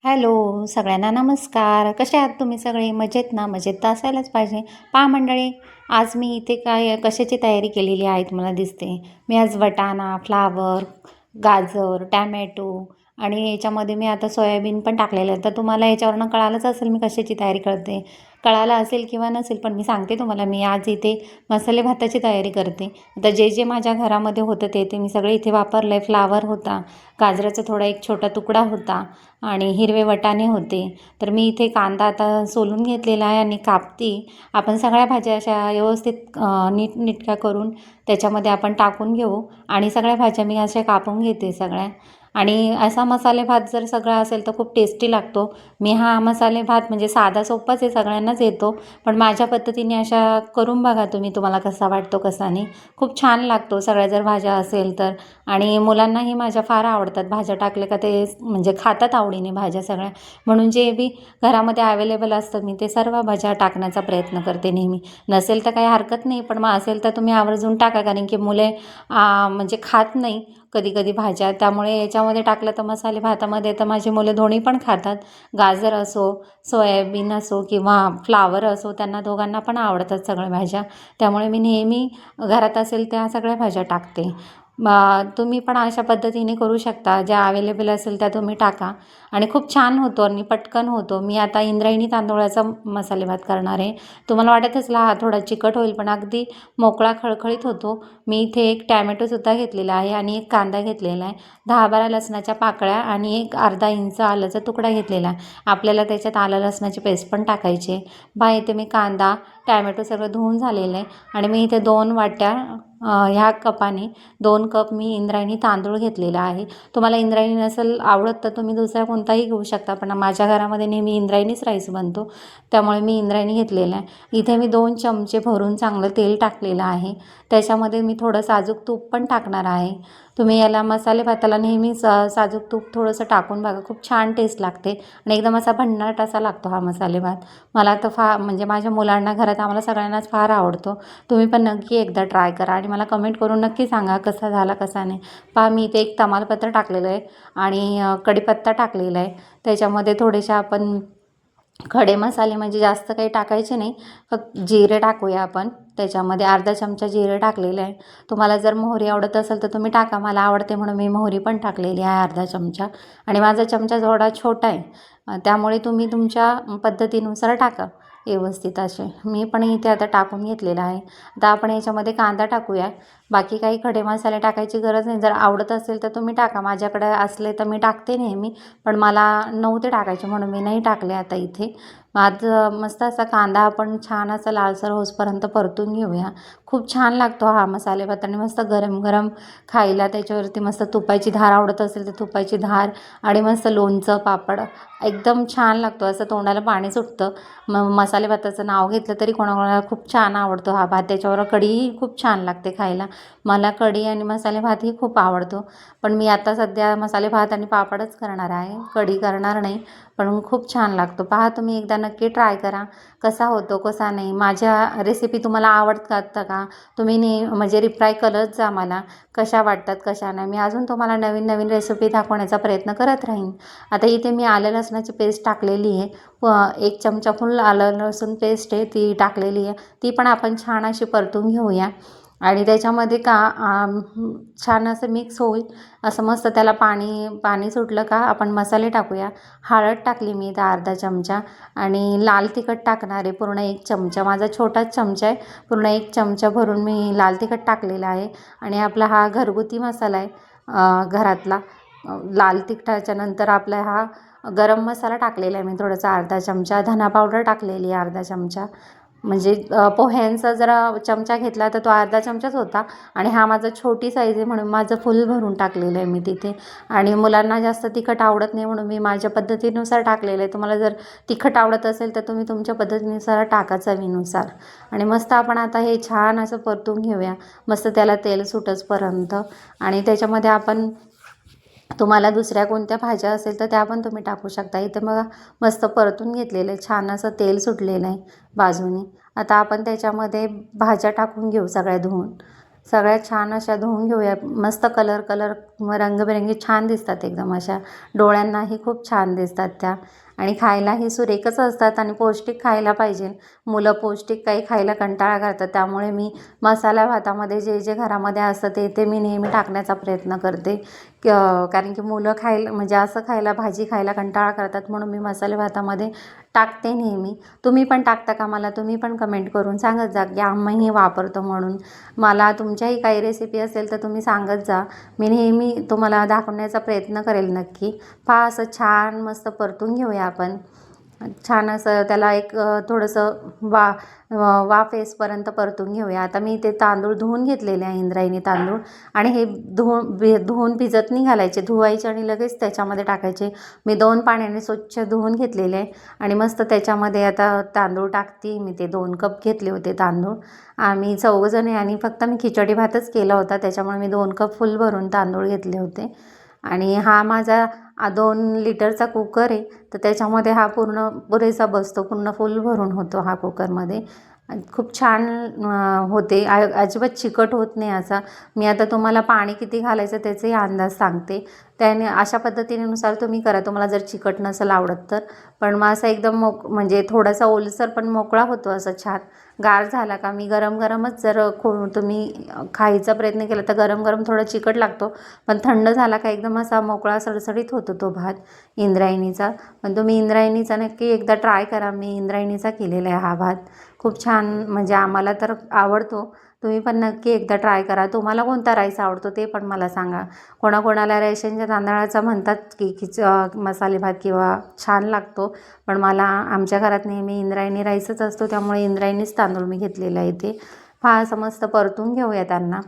Hello, सगळ्यांना नमस्कार. कसे आहात तुम्ही सगळे? मजेत ना? मजेत तर असायलाच पाहिजे. पहा मंडळी, आज मी इथे काय कशाची तयारी केलेली आहे तुम्हाला दिसते. मी आज वाटाणा, फ्लावर, गाजर, टॅमॅटो आणि याच्यामध्ये मी आता सोयाबीन पण टाकलेलं आहे. तर तुम्हाला याच्यावरनं कळालंच असेल मी कशाची तयारी करते. कळालं असेल किंवा नसेल, पण मी सांगते तुम्हाला, मी आज इथे मसाले भाताची तयारी करते. आता जे जे माझ्या घरामध्ये होतं ते मी सगळे इथे वापरलं आहे. फ्लावर होता, गाजराचा थोडा एक छोटा तुकडा होता आणि हिरवे वाटाणे होते. तर मी इथे कांदा आता सोलून घेतलेला आहे आणि कापते. आपण सगळ्या भाज्या अशा व्यवस्थित नीटनेटक्या करून त्याच्यामध्ये आपण टाकून घेऊ आणि सगळ्या भाज्या मी अशा कापून घेते सगळ्या. आणि असा मसाले भात जर सगळा असेल तर खूप टेस्टी लागतो. मी हा मसाले भात म्हणजे साधा सोपाच आहे, सगळ्यांनाच येतो, पण माझ्या पद्धतीने अशा करून बघा तुम्ही, तुम्हाला कसा वाटतो कसा नाही. खूप छान लागतो सगळ्या जर भाज्या असेल तर. आणि मुलांनाही माझ्या फार आवडतात भाज्या टाकले का, ते म्हणजे खातात आवडीने भाज्या सगळ्या. म्हणून जे बी घरामध्ये अवेलेबल असतं मी ते सर्व भाज्या टाकण्याचा प्रयत्न करते नेहमी. नसेल तर काही हरकत नाही, पण मग असेल तर तुम्ही आवर्जून टाका, कारण की मुले म्हणजे खात नाही कधी कधी भाज्या. त्यामुळे याच्यामध्ये टाकलं तर मसाले भातामध्ये तर माझी मुलं दोन्ही पण खातात. गाजर असो, सोयाबीन असो किंवा फ्लावर असो, त्यांना दोघांना पण आवडतात सगळ्या भाज्या. त्यामुळे मी नेहमी घरात असेल त्या सगळ्या भाज्या टाकते. तुम्ही पण अशा पद्धतीने करू शकता. ज्या अवेलेबल असेल त्या तुम्ही टाका आणि खूप छान होतो आणि पटकन होतो. मी आता इंद्रायणी तांदूळाचा मसाले भात करणार आहे. तुम्हाला वाटत असेल हा थोडा चिकट होईल, पण अगदी मोकळा खळखळीत होतो. मी इथे एक टॅमॅटोसुद्धा घेतलेला आहे आणि एक कांदा घेतलेला आहे, 10-12 लसणाच्या पाकळ्या आणि एक अर्धा इंच आल्याचा तुकडा घेतलेला आहे. आपल्याला त्याच्यात आलं लसणाची पेस्ट पण टाकायची आहे. इथे मी कांदा, टॅमॅटो सगळं धुवून झालेलं आहे आणि मी इथे 2 वाट्या ह्या कपाने 2 कप मी इंद्रायणी तांदूळ घेतलेला आहे. तुम्हाला इंद्रायणी नसेल आवडत तर तुम्ही दुसरा कोणताही घेऊ शकता, पण माझ्या घरामध्ये नेहमी इंद्रायणीच राईस बनतो, त्यामुळे मी इंद्रायणी घेतलेला आहे. इथे मी 2 चमचे भरून चांगलं तेल टाकलेलं आहे. त्याच्यामध्ये मी थोडं साजूक तूप पण टाकणार आहे. तुम्ही याला मसाले भाताला नेहमी साजूक तूप थोडंसं टाकून बघा, खूप छान टेस्ट लागते आणि एकदम असा भन्नाट असा लागतो हा मसाले भात. मला तर म्हणजे माझ्या मुलांना, घरात आम्हाला सगळ्यांनाच फार आवडतो. तुम्ही पण नक्की एकदा ट्राय करा आणि मला कमेंट करून नक्की सांगा कसा झाला कसा नाही. मी इथे एक तमालपत्र टाकलेलं आहे आणि कढीपत्ता टाकलेला आहे. त्याच्यामध्ये थोडेसे आपण खडे मसाले, म्हणजे जास्त काही टाकायचे नाही, फक्त जिरे टाकूया आपण. त्याच्यामध्ये अर्धा चमचा जिरे टाकलेले आहे. तुम्हाला जर मोहरी आवडत असेल तर तुम्ही टाका. मला आवडते म्हणून मी मोहरी पण टाकलेली आहे अर्धा चमचा. आणि माझा चमचा थोडा छोटा आहे, त्यामुळे तुम्ही तुमच्या पद्धतीनुसार टाका व्यवस्थित असे. मी पण इथे आता टाकून घेतलेला आहे. आता आपण याच्यामध्ये कांदा टाकूया. बाकी काही खडे मसाले टाकायची गरज नाही. जर आवडत असेल तर तुम्ही टाका. माझ्याकडे असले तर मी टाकते नेहमी, पण मला नव्हते टाकायचे म्हणून मी नाही टाकले आता इथे. आज मस्त असा कांदा आपण छान असा लालसर होसपर्यंत परतून घेऊया. खूप छान लागतो हा मसाले भात आणि मस्त गरम गरम खायला. त्याच्यावरती मस्त तुपाची धार आवडत असेल तर तुपाची धार आणि मस्त लोणचं, पापड, एकदम छान लागतो. असं तोंडाला पाणी सुटतं. मसाले भाताचं नाव घेतलं तरी कोणाकोणाला खूप छान आवडतो हा भात. त्याच्यावर कढीही खूप छान लागते खायला. मला कढी आणि मसाले भातही खूप आवडतो, पण मी आता सध्या मसाले भात आणि पापडच करणार आहे, कढी करणार नाही. पण खूप छान लागतो. पहा तुम्ही एकदा नक्की ट्राय करा कसा होतो कसा नाही. माझ्या रेसिपी तुम्हाला आवडतात का? तुम्ही म्हणजे रिप्लाय करत जा मला कशा वाटतात कशा नाही. मी अजून तुम्हाला नवीन नवीन रेसिपी दाखवण्याचा प्रयत्न करत राहीन. आता इथे मी आलं लसणाची पेस्ट टाकलेली आहे. 1 चमचा फुल आलं लसूण पेस्ट आहे ती टाकलेली आहे. ती पण आपण छान अशी परतून घेऊया आणि त्याच्यामध्ये छान असं मिक्स होईल. असं मस्त त्याला पाणी पाणी सुटलं का आपण मसाले टाकूया. हळद टाकली मी इथं अर्धा चमचा आणि लाल तिखट टाकणार आहे पूर्ण 1 चमचा. माझा छोटाच चमचा आहे, पूर्ण 1 चमचा भरून मी लाल तिखट टाकलेला आहे. आणि आपला हा घरगुती मसाला आहे घरातला. लाल तिखटाच्या नंतर आपला हा गरम मसाला टाकलेला आहे मी थोडासा अर्धा चमचा. धना पावडर टाकलेली आहे अर्धा चमचा. म्हणजे पोह्यांचा जरा चमचा घेतला तर तो अर्धा चमचाच होता आणि हा माझा छोटी साईज आहे म्हणून माझं फुल भरून टाकलेलं आहे मी तिथे. आणि मुलांना जास्त तिखट आवडत नाही म्हणून मी माझ्या पद्धतीनुसार टाकलेलं आहे. तुम्हाला जर तिखट आवडत असेल तर तुम्ही तुमच्या पद्धतीनुसार टाका चवीनुसार. आणि मस्त आपण आता हे छान असं परतून घेऊया, मस्त त्याला तेल सुटसपर्यंत. आणि त्याच्यामध्ये आपण, तुम्हाला दुसऱ्या कोणत्या भाज्या असेल तर त्या पण तुम्ही टाकू शकता. इथं बघा मस्त परतून घेतलेलं आहे, छान असं तेल सुटलेलं आहे बाजूनी. आता आपण त्याच्यामध्ये भाज्या टाकून घेऊ सगळ्या धुवून. सगळ्या छान अशा धुवून घेऊया. मस्त कलर रंगबिरंगी छान दिसतात एकदम, अशा डोळ्यांनाही खूप छान दिसतात त्या. आणि खायलाही सुरेखच असतात आणि पौष्टिक खायला पाहिजे. मुलं पौष्टिक काही खायला कंटाळा करतात, त्यामुळे मी मसाला भातामध्ये जे जे घरामध्ये असतं ते मी नेहमी टाकण्याचा प्रयत्न करते. कारण की मुलं खायला म्हणजे असं खायला भाजी खायला कंटाळा करतात, म्हणून मी मसाले भातामध्ये टाकते नेहमी. तुम्ही पण टाकता का? मला तुम्ही पण कमेंट करून सांगत जा की आम्हीही वापरतो म्हणून. मला तुमच्याही काही रेसिपी असेल तर तुम्ही सांगत जा, मी नेहमी तुम्हाला दाखवण्याचा प्रयत्न करेल नक्की. पहा असं छान मस्त परतून घेऊया आपण. छान असं त्याला एक थोडंसं वाफ येईपर्यंत परतून घेऊया. आता मी ते तांदूळ धुवून घेतलेले आहे, इंद्रायणी तांदूळ. आणि हे धुवून भिजत नाही घालायचे, धुवायचे आणि लगेच त्याच्यामध्ये टाकायचे. मी 2 पाण्याने स्वच्छ धुवून घेतलेले आहे आणि मस्त त्याच्यामध्ये आता तांदूळ टाकते मी. ते 2 कप घेतले होते तांदूळ. आम्ही 4 जण आहे आणि फक्त मी खिचडी भातच केला होता, त्याच्यामुळे मी 2 कप फुल भरून तांदूळ घेतले होते. आणि हा माझा 2 लिटरचा कुकर आहे, तर त्याच्यामध्ये हा पुरेसा बसतो, पूर्ण फुल भरून होतो हा कुकरमध्ये. खूप छान होते, अजिबात चिकट होत नाही असा. मी आता तुम्हाला पाणी किती घालायचं त्याचाही अंदाज सांगते, त्याने अशा पद्धतीनुसार तुम्ही करा, तुम्हाला जर चिकट नसेल आवडत तर. पण मग असं एकदम म्हणजे थोडासा ओलसर पण मोकळा होतो असं छान. गार झाला का मी गरमच जर तुम्ही खायचा प्रयत्न केला तर गरम थोडा चिकट लागतो, पण थंड झाला का एकदम असा मोकळा सडसडीत होतो तो भात इंद्रायणीचा. पण तुम्ही इंद्रायणीचा नक्की एकदा ट्राय करा. मी इंद्रायणीचा केलेला आहे हा भात, खूप छान म्हणजे आम्हाला तर आवडतो. तुम्ही पण नक्की एकदा ट्राय करा. तुम्हाला कोणता राईस आवडतो ते पण मला सांगा. कोणाकोणाला रेशनच्या तांदळाचा म्हणतात की मसाले भात किंवा छान लागतो, पण मला आमच्या घरात नेहमी इंद्रायणी राईसच असतो, त्यामुळे इंद्रायणीच तांदूळ मी घेतलेला आहे. ते असं मस्त परतून घेऊया त्यांना.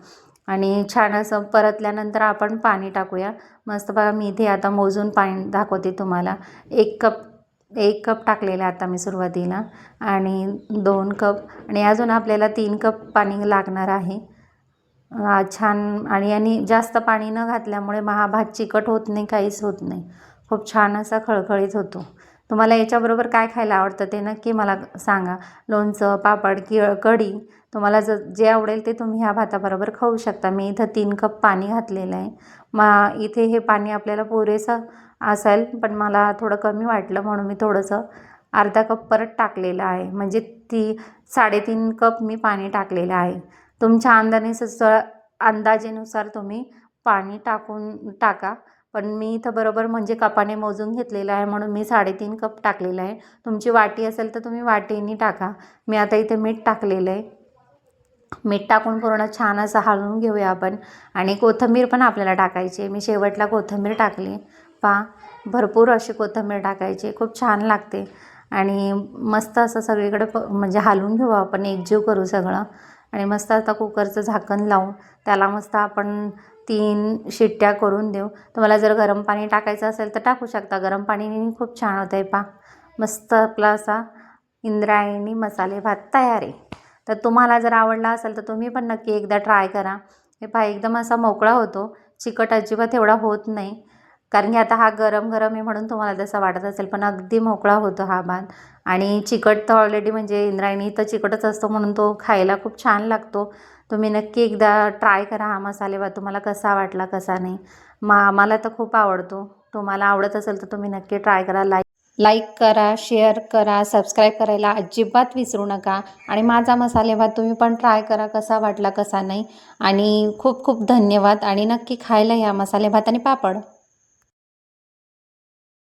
आणि छान असं परतल्यानंतर आपण पाणी टाकूया मस्त. बघा मी इथे आता मोजून पाणी दाखवते तुम्हाला. 1 कप टाकलेलं आता मी सुरुवातीला, आणि 2 कप, आणि अजून आपल्याला 3 कप पाणी लागणार आहे. छान. आणि जास्त पाणी न घातल्यामुळे हा भात चिकट होत नाही, काहीच होत नाही. खूप छान असा खळखळीत होतो. तुम्हाला याच्याबरोबर काय खायला आवडतं ते नक्की मला सांगा. लोणचं, पापड, कढी, तुम्हाला जे आवडेल ते तुम्ही ह्या भाताबरोबर खाऊ शकता. मी इथं 3 कप पाणी घातलेलं आहे. इथे हे पाणी आपल्याला पुरेसं असेल, पण मला थोडं कमी वाटलं म्हणून मी थोडंसं अर्धा कप परत टाकलेलं आहे. म्हणजे 3.5 कप मी पाणी टाकलेलं आहे. तुमच्या अंदाजेनुसार तुम्ही पाणी टाका. पण मी इथं बरोबर म्हणजे कपाने मोजून घेतलेलं आहे, म्हणून मी 3.5 कप टाकलेलं आहे. तुमची वाटी असेल तर तुम्ही वाटीने टाका. मी आता इथे मीठ टाकलेलं आहे. मीठ टाकून पूर्ण छान असं हलवून घेऊया आपण. आणि कोथिंबीर पण आपल्याला टाकायची. मी शेवटला कोथिंबीर टाकली. भरपूर अशी कोथिंबीर टाकायची, खूप छान लागते. आणि मस्त असं सगळीकडे म्हणजे हलवून घेऊ आपण, एकजीव करू सगळं. आणि मस्त आता कुकरचं झाकण लावून त्याला मस्त आपण 3 शिट्ट्या करून देऊ. तुम्हाला जर गरम पाणी टाकायचं असेल तर टाकू शकता, गरम पाणीने खूप छान होतं आहे. मस्त आपला असा इंद्रायणी मसाले भात तयार आहे. तर तुम्हाला जर आवडला असेल तर तुम्ही पण नक्की एकदा ट्राय करा. हे एकदम असा मोकळा होतो, चिकट अजिबात एवढा होत नाही. कारण की आता हा गरम आहे म्हणून तुम्हाला जसं वाटत असेल, पण अगदी मोकळा होतो हा भात. आणि चिकट तर ऑलरेडी म्हणजे इंद्रायणी तर चिकटच असतो, म्हणून तो खायला खूप छान लागतो. तुम्ही नक्की एकदा ट्राय करा हा मसाले भात. तुम्हाला कसा वाटला कसा नाही. मला तर खूप आवडतो. तुम्हाला आवडत असेल तर तुम्ही नक्की ट्राय करा. लाईक करा, शेअर करा, सबस्क्राईब करायला अजिबात विसरू नका. आणि माझा मसाले भात तुम्ही पण ट्राय करा, कसा वाटला कसा नाही. आणि खूप खूप धन्यवाद. आणि नक्की खायला या मसाले भात आणि पापड.